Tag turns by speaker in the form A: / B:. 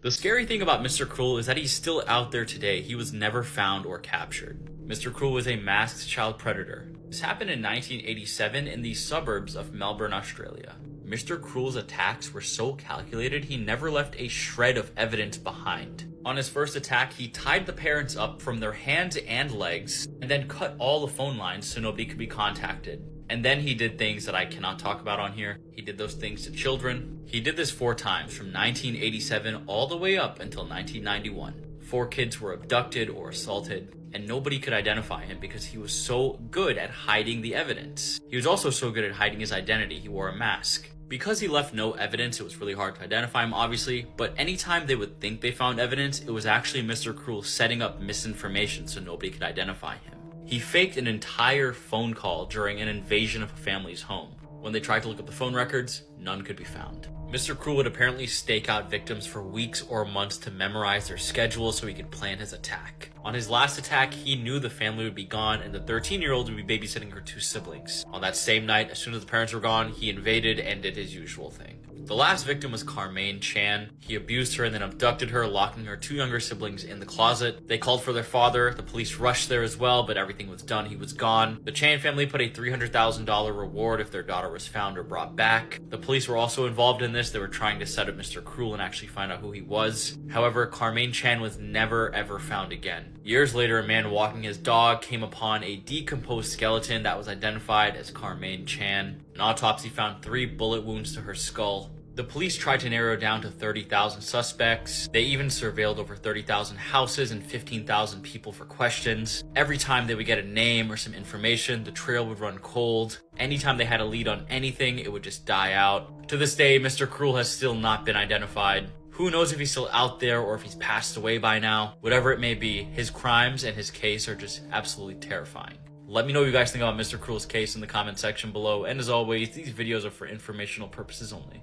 A: The scary thing about Mr. Cruel is that he's still out there today. He was never found or captured. Mr. Cruel was a masked child predator. This happened in 1987 in the suburbs of Melbourne, Australia. Mr. Cruel's attacks were so calculated he never left a shred of evidence behind. On his first attack, he tied the parents up from their hands and legs, and then cut all the phone lines so nobody could be contacted. And then he did things that I cannot talk about on here. He did those things to children. He did this 4 times, from 1987 all the way up until 1991. 4 kids were abducted or assaulted, and nobody could identify him because he was so good at hiding the evidence. He was also so good at hiding his identity, he wore a mask. Because he left no evidence, it was really hard to identify him, obviously, but anytime they would think they found evidence, it was actually Mr. Cruel setting up misinformation so nobody could identify him. He faked an entire phone call during an invasion of a family's home. When they tried to look up the phone records, none could be found. Mr. Cruel would apparently stake out victims for weeks or months to memorize their schedule so he could plan his attack. On his last attack, he knew the family would be gone and the 13-year-old would be babysitting her 2 siblings. On that same night, as soon as the parents were gone, he invaded and did his usual thing. The last victim was Carmaine Chan. He abused her and then abducted her, locking her 2 younger siblings in the closet. They called for their father. The police rushed there as well, but everything was done. He was gone. The Chan family put a $300,000 reward if their daughter was found or brought back. The police were also involved in this. They were trying to set up Mr. Cruel and actually find out who he was. However, Carmaine Chan was never ever found again. Years later, a man walking his dog came upon a decomposed skeleton that was identified as Carmaine Chan. An autopsy found 3 bullet wounds to her skull. The police tried to narrow down to 30,000 suspects. They even surveilled over 30,000 houses and 15,000 people for questions. Every time they would get a name or some information, the trail would run cold. Anytime they had a lead on anything, it would just die out. To this day, Mr. Cruel has still not been identified. Who knows if he's still out there or if he's passed away by now. Whatever it may be, his crimes and his case are just absolutely terrifying. Let me know what you guys think about Mr. Cruel's case in the comment section below. And as always, these videos are for informational purposes only.